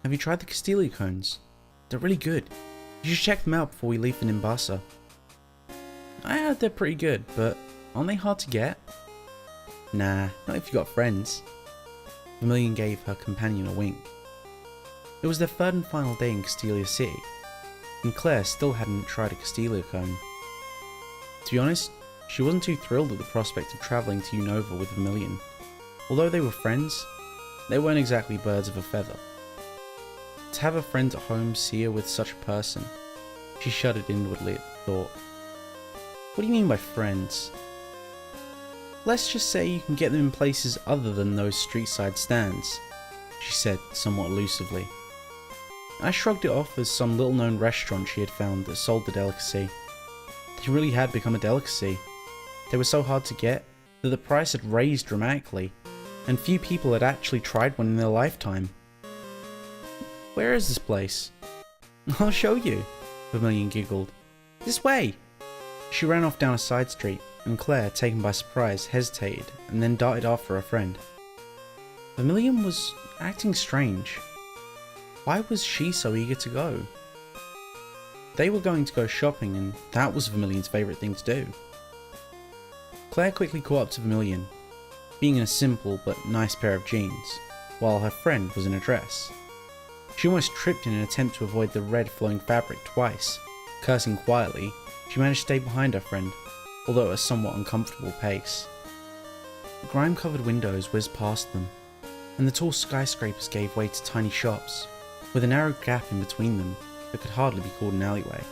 Have you tried the Casteliacones? They're really good. You should check them out before we leave for Nimbasa. I heard they're pretty good, but aren't they hard to get? Nah, not if you got friends. Vermilion gave her companion a wink. It was their third and final day in Castelia City, and Claire still hadn't tried a Casteliacone. To be honest, she wasn't too thrilled at the prospect of travelling to Unova with Vermilion. Although they were friends, they weren't exactly birds of a feather. To have a friend at home see her with such a person, she shuddered inwardly at the thought. What do you mean by friends? Let's just say you can get them in places other than those street-side stands, she said somewhat elusively. I shrugged it off as some little-known restaurant she had found that sold the delicacy. They really had become a delicacy. They were so hard to get that the price had raised dramatically, and few people had actually tried one in their lifetime. Where is this place? I'll show you, Vermilion giggled. This way! She ran off down a side street, and Claire, taken by surprise, hesitated and then darted after her friend. Vermilion was acting strange. Why was she so eager to go? They were going to go shopping, and that was Vermilion's favourite thing to do. Claire quickly caught up to Vermilion, being in a simple but nice pair of jeans, while her friend was in a dress. She almost tripped in an attempt to avoid the red flowing fabric twice. Cursing quietly, she managed to stay behind her friend, although at a somewhat uncomfortable pace. The grime-covered windows whizzed past them, and the tall skyscrapers gave way to tiny shops, with a narrow gap in between them that could hardly be called an alleyway.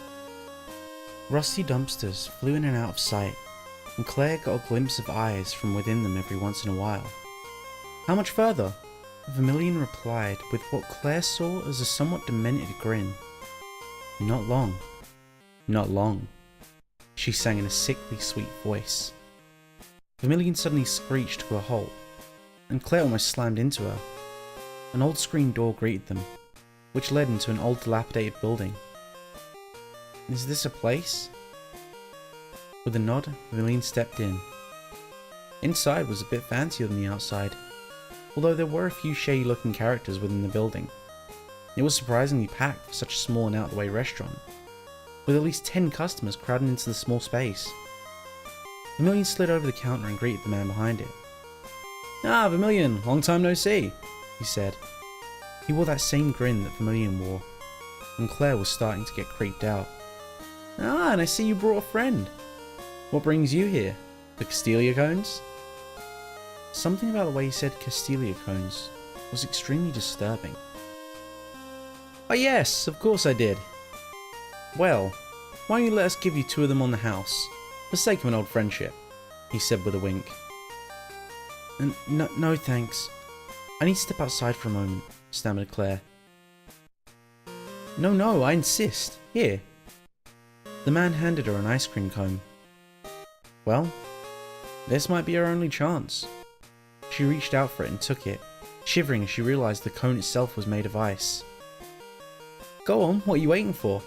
Rusty dumpsters flew in and out of sight, and Claire got a glimpse of eyes from within them every once in a while. How much further? Vermilion replied with what Claire saw as a somewhat demented grin. Not long. Not long, she sang in a sickly sweet voice. Vermilion suddenly screeched to a halt, and Claire almost slammed into her. An old screen door greeted them, which led into an old dilapidated building. Is this a place? With a nod, Vermilion stepped in. Inside was a bit fancier than the outside, although there were a few shady looking characters within the building. It was surprisingly packed for such a small and out-of-the-way restaurant, with at least 10 customers crowding into the small space. Vermilion slid over the counter and greeted the man behind it. Ah, Vermilion, long time no see, he said. He wore that same grin that Vermilion wore, and Claire was starting to get creeped out. Ah, and I see you brought a friend. What brings you here? The Casteliacones? Something about the way he said Casteliacones was extremely disturbing. Oh yes, of course I did. Well, why don't you let us give you 2 of them on the house, for the sake of an old friendship, he said with a wink. No thanks. I need to step outside for a moment, stammered Claire. No, I insist. Here. The man handed her an ice cream cone. Well, this might be her only chance. She reached out for it and took it, shivering as she realised the cone itself was made of ice. Go on, what are you waiting for?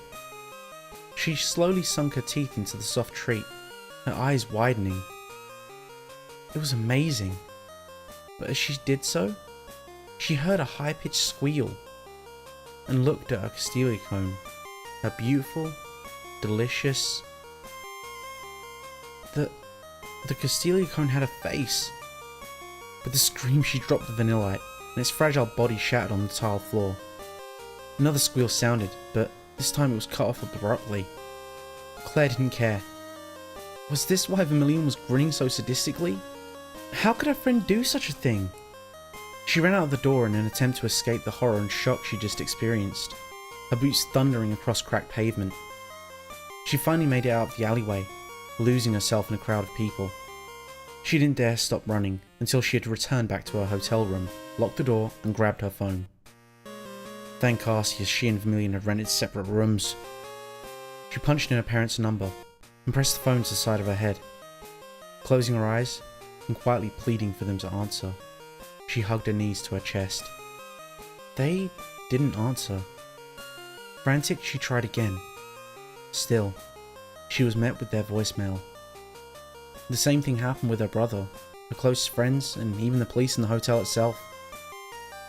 She slowly sunk her teeth into the soft treat, her eyes widening. It was amazing, but as she did so, she heard a high-pitched squeal and looked at her Casteliacone, her beautiful, delicious... The Casteliacone had a face. With a scream, she dropped the vanillite, and its fragile body shattered on the tile floor. Another squeal sounded, but this time it was cut off abruptly. Claire didn't care. Was this why Vermilion was grinning so sadistically? How could her friend do such a thing? She ran out of the door in an attempt to escape the horror and shock she just experienced, her boots thundering across cracked pavement. She finally made it out of the alleyway, losing herself in a crowd of people. She didn't dare stop running until she had returned back to her hotel room, locked the door, and grabbed her phone. Thank Arceus she and Vermilion had rented separate rooms. She punched in her parents' number and pressed the phone to the side of her head. Closing her eyes and quietly pleading for them to answer, she hugged her knees to her chest. They didn't answer. Frantic, she tried again. Still, she was met with their voicemail. The same thing happened with her brother, her closest friends, and even the police in the hotel itself.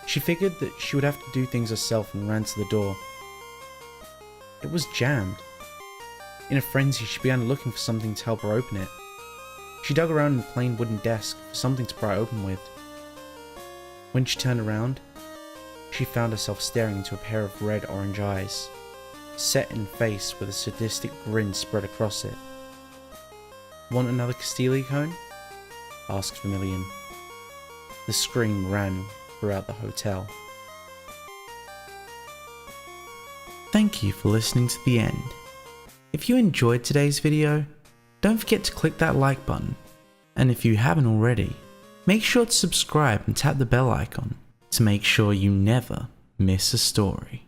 She figured that she would have to do things herself and ran to the door. It was jammed. In a frenzy, she began looking for something to help her open it. She dug around in the plain wooden desk for something to pry open with. When she turned around, she found herself staring into a pair of red-orange eyes, set in face with a sadistic grin spread across it. "Want another Casteliacone?" asked Vermilion. The scream ran throughout the hotel. Thank you for listening to the end. If you enjoyed today's video, don't forget to click that like button. And if you haven't already, make sure to subscribe and tap the bell icon to make sure you never miss a story.